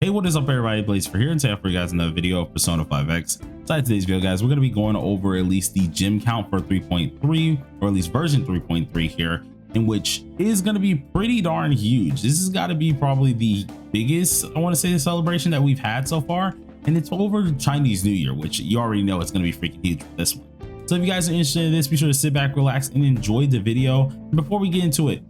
Hey, what is up everybody? Blaze for here, and today for you guys another video of Persona 5X. Inside today's video, guys, we're going to be going over at least the gym count for 3.3, or at least version 3.3 here, in which is going to be pretty darn huge. This has got to be probably the biggest, I want to say, the celebration that we've had so far, and it's over Chinese New Year, which you already know it's going to be freaking huge for this one. So if you guys are interested in this, be sure to sit back, relax, and enjoy the video. And before we get into it,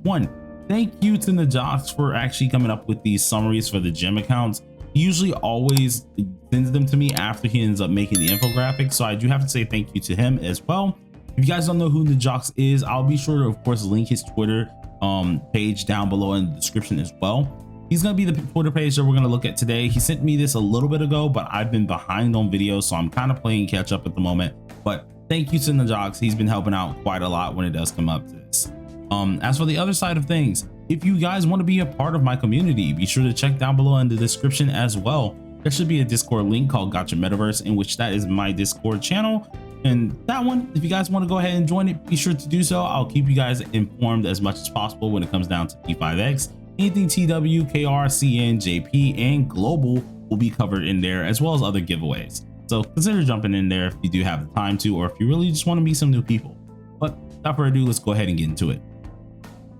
thank you to Najox for actually coming up with these summaries for the gym accounts. He usually always sends them to me after he ends up making the infographic, so I do have to say thank you to him as well. If you guys don't know who Najox is, I'll be sure to, of course, link his Twitter page down below in the description as well. He's going to be the Twitter page that we're going to look at today. He sent me this a little bit ago, but I've been behind on videos, so I'm kind of playing catch up at the moment. But thank you to Najox. He's been helping out quite a lot when it does come up to this. As for the other side of things, if you guys want to be a part of my community, be sure to check down below in the description as well. There should be a Discord link called Gotcha Metaverse, in which that is my Discord channel. And that one, if you guys want to go ahead and join it, be sure to do so. I'll keep you guys informed as much as possible when it comes down to P5X. Anything TW, KR, CN, JP, and Global will be covered in there, as well as other giveaways. So consider jumping in there if you do have the time to, or if you really just want to meet some new people. But without further ado, let's go ahead and get into it.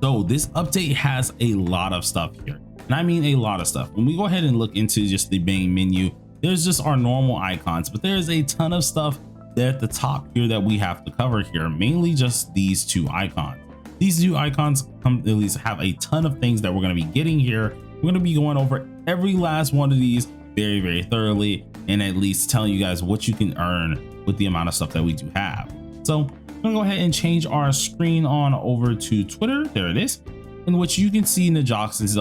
So this update has a lot of stuff here, and I mean a lot of stuff. When we go ahead and look into just the main menu, there's just our normal icons, but there's a ton of stuff there at the top here that we have to cover here, mainly just these two icons. These two icons at least have a ton of things that we're going to be getting here. We're going to be going over every last one of these very thoroughly, and at least telling you guys what you can earn with the amount of stuff that we do have. So I'm gonna go ahead and change our screen on over to Twitter. There it is, in which you can see Najox's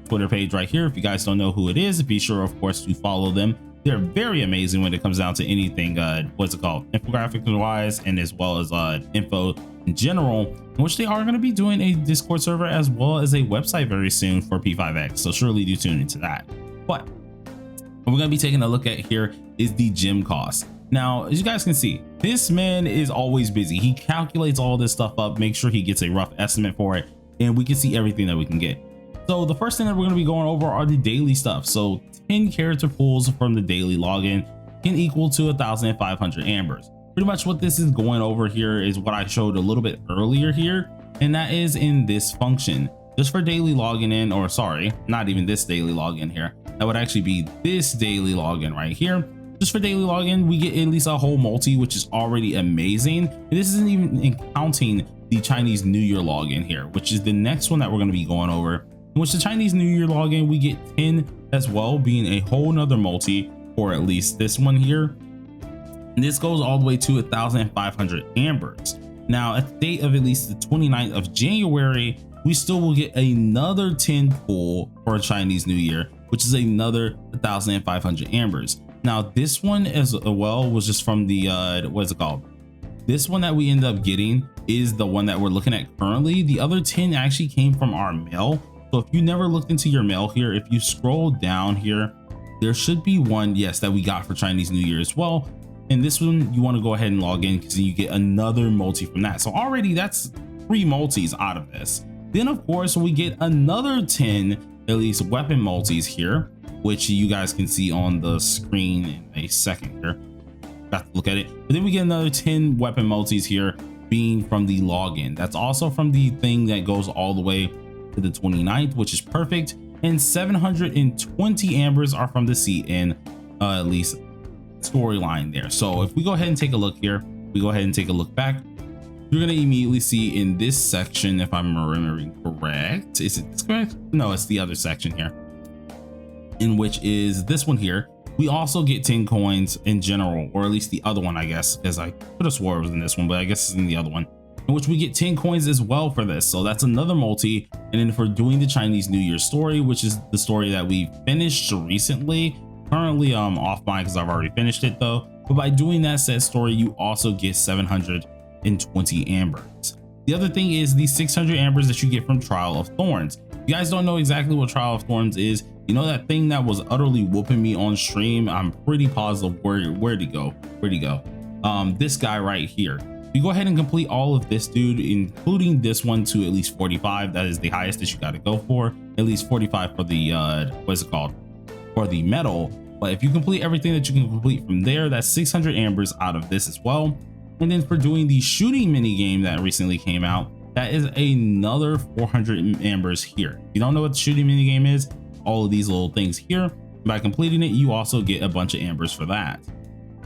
Twitter page right here. If you guys don't know who it is, be sure, of course, to follow them. They're very amazing when it comes down to anything, what's it called, infographics wise, and as well as info in general, in which they are going to be doing a Discord server as well as a website very soon for P5X. So surely do tune into that. But what we're going to be taking a look at here is the gym cost. Now, as you guys can see, this man is always busy. He calculates all this stuff up, makes sure he gets a rough estimate for it, and we can see everything that we can get. So the first thing that we're going to be going over are the daily stuff. So 10 character pools from the daily login can equal to 1,500 ambers. Pretty much what this is going over here is what I showed a little bit earlier here, and that is in this function. Just for daily login in, or sorry, not even this daily login here. That would actually be this daily login right here. Just for daily login, we get at least a whole multi, which is already amazing. And this isn't even counting the Chinese New Year login here, which is the next one that we're going to be going over. In which the Chinese New Year login, we get 10 as well, being a whole nother multi, or at least this one here. And this goes all the way to 1,500 ambers. Now, at the date of at least the 29th of January, we still will get another 10 pool for Chinese New Year, which is another 1,500 ambers. Now this one as well was just from the what is it called, this one that we end up getting is the one that we're looking at currently. The other 10 actually came from our mail. So if you never looked into your mail here, if you scroll down here, there should be one, yes, that we got for Chinese New Year as well. And this one you want to go ahead and log in, because you get another multi from that. So already that's 3 multis out of this. Then of course we get another 10 at least weapon multis here, which you guys can see on the screen in a second here. Got to look at it. But then we get another 10 weapon multis here, being from the login. That's also from the thing that goes all the way to the 29th, which is perfect. And 720 ambers are from the CN at least storyline there. So if we go ahead and take a look here, we go ahead and take a look back, you're going to immediately see in this section, if I'm remembering correct, is it this correct? No, it's the other section here, in which is this one here. We also get 10 coins in general, or at least the other one, I guess, because I could have swore it was in this one, but I guess it's in the other one, in which we get 10 coins as well for this. So that's another multi. And then for doing the Chinese New Year story, which is the story that we finished recently, currently offline because I've already finished it though, but by doing that said story, you also get 720 ambers. The other thing is the 600 ambers that you get from Trial of Thorns. If you guys don't know exactly what Trial of Thorns is, you know that thing that was utterly whooping me on stream? I'm pretty positive where'd he go? This guy right here. You go ahead and complete all of this, dude, including this one to at least 45. That is the highest that you got to go for. At least 45 for the what is it called? for the medal. But if you complete everything that you can complete from there, that's 600 ambers out of this as well. And then for doing the shooting mini game that recently came out, that is another 400 ambers here. If you don't know what the shooting mini game is, all of these little things here, by completing it, you also get a bunch of ambers for that.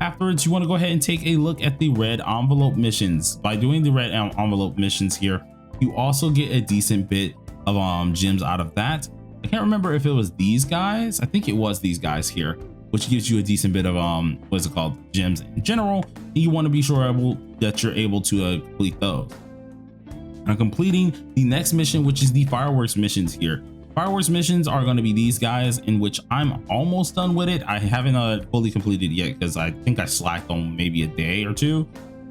Afterwards, you want to go ahead and take a look at the red envelope missions. By doing the red envelope missions here, you also get a decent bit of gems out of that. I can't remember if it was these guys. I think it was these guys here, which gives you a decent bit of what's it called, gems in general. And you want to be sure that you're able to complete those. Now, completing the next mission, which is the fireworks missions here. Fireworks missions are going to be these guys, in which I'm almost done with it. I haven't fully completed yet because I think I slacked on maybe a day or two,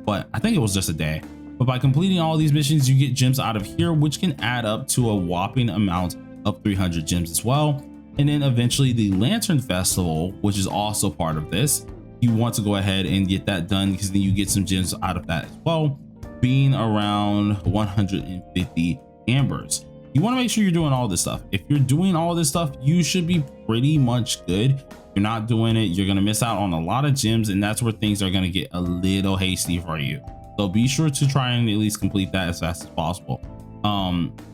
but I think it was just a day. But by completing all these missions, you get gems out of here, which can add up to a whopping amount of 300 gems as well. And then eventually the Lantern Festival, which is also part of this, you want to go ahead and get that done because then you get some gems out of that as well, being around 150 ambers. You want to make sure you're doing all this stuff. If you're doing all this stuff, you should be pretty much good. If you're not doing it, you're going to miss out on a lot of gems, and that's where things are going to get a little hasty for you. So be sure to try and at least complete that as fast as possible.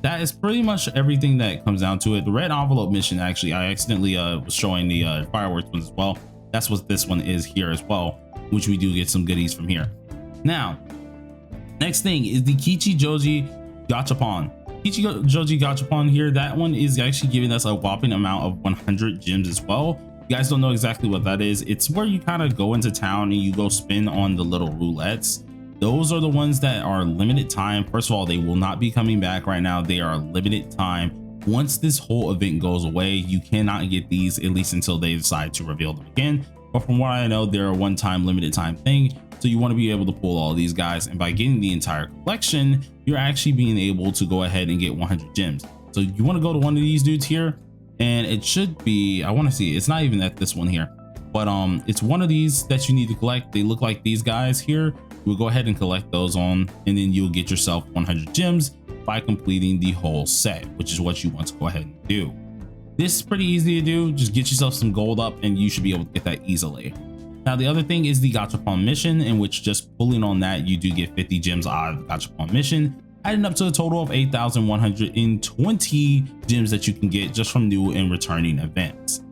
That is pretty much everything that comes down to it. The red envelope mission, actually, I accidentally was showing the fireworks ones as well. That's what this one is here as well, which we do get some goodies from here. Now, next thing is the Kichijoji Gachapon. Kichijoji Gachapon here, that one is actually giving us a whopping amount of 100 gems as well. You guys don't know exactly what that is. It's where you kind of go into town and you go spin on the little roulettes. Those are the ones that are limited time. First of all, they will not be coming back right now. They are limited time. Once this whole event goes away, you cannot get these, at least until they decide to reveal them again. But from what I know, they're a one-time limited time thing. So you want to be able to pull all these guys, and by getting the entire collection, you're actually being able to go ahead and get 100 gems. So you want to go to one of these dudes here, and it should be, I want to see, it's not even at this one here, but it's one of these that you need to collect. They look like these guys here. We'll go ahead and collect those on, and then you'll get yourself 100 gems by completing the whole set, which is what you want to go ahead and do. This is pretty easy to do. Just get yourself some gold up and you should be able to get that easily. Now, the other thing is the Gachapon mission, in which just pulling on that, you do get 50 gems out of the Gachapon mission, adding up to a total of 8,120 gems that you can get just from new and returning events.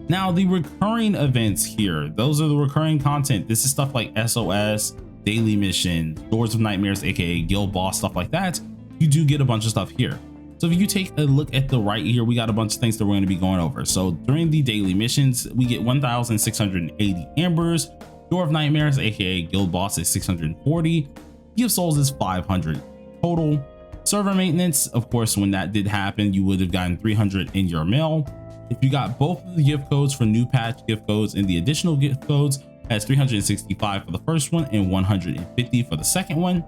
Now, the recurring events here, those are the recurring content. This is stuff like SOS, daily mission, Doors of Nightmares, aka guild boss, stuff like that. You do get a bunch of stuff here. So if you take a look at the right here, we got a bunch of things that we're going to be going over. So during the daily missions, we get 1,680 ambers. Door of Nightmares, aka guild boss, is 640. Gift souls is 500 total. Server maintenance, of course, when that did happen, you would have gotten 300 in your mail. If you got both of the gift codes for new patch gift codes and the additional gift codes, has 365 for the first one and 150 for the second one.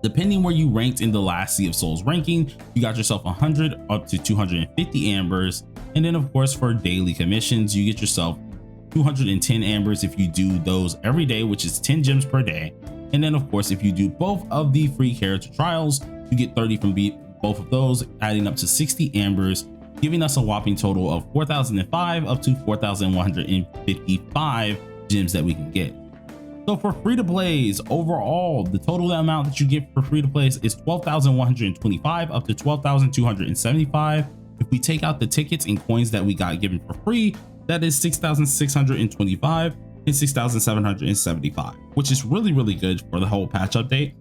Depending where you ranked in the last Sea of Souls ranking, you got yourself 100 up to 250 ambers. And then of course, for daily commissions, you get yourself 210 ambers if you do those every day, which is 10 gems per day. And then of course, if you do both of the free character trials, you get 30 from both of those, adding up to 60 ambers, giving us a whopping total of 4,005 up to 4,155 gems that we can get. So for free to plays, overall, the total amount that you get for free to plays is 12,125 up to 12,275. If we take out the tickets and coins that we got given for free, that is 6,625 and 6,775, which is really, really good for the whole patch update.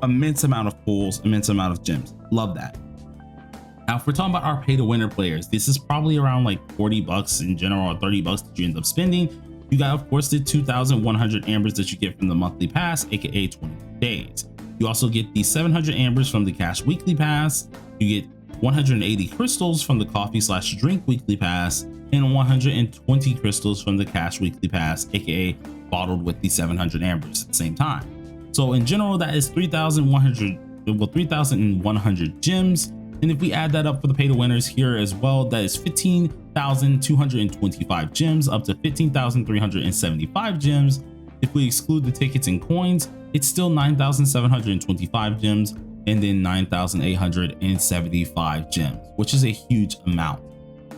Immense amount of pulls, immense amount of gems. Love that. Now, if we're talking about our pay to winner players, this is probably around like 40 bucks in general, or 30 bucks that you end up spending. You got, of course, the 2,100 ambers that you get from the monthly pass, aka 20 days. You also get the 700 ambers from the cash weekly pass. You get 180 crystals from the coffee/drink weekly pass, and 120 crystals from the cash weekly pass, aka bottled with the 700 ambers at the same time. So in general, that is 3,100 gems. And if we add that up for the pay to winners here as well, that is 15,225 gems up to 15,375 gems. If we exclude the tickets and coins, it's still 9,725 gems, and then 9,875 gems, which is a huge amount.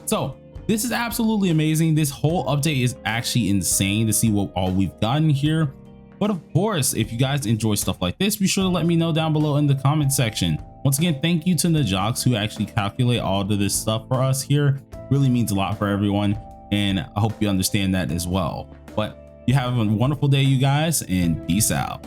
So this is absolutely amazing. This whole update is actually insane to see what all we've gotten here. But of course, if you guys enjoy stuff like this, be sure to let me know down below in the comment section. Once again, thank you to Najox who actually calculate all of this stuff for us here. Really means a lot for everyone, and I hope you understand that as well. But you have a wonderful day, you guys, and peace out.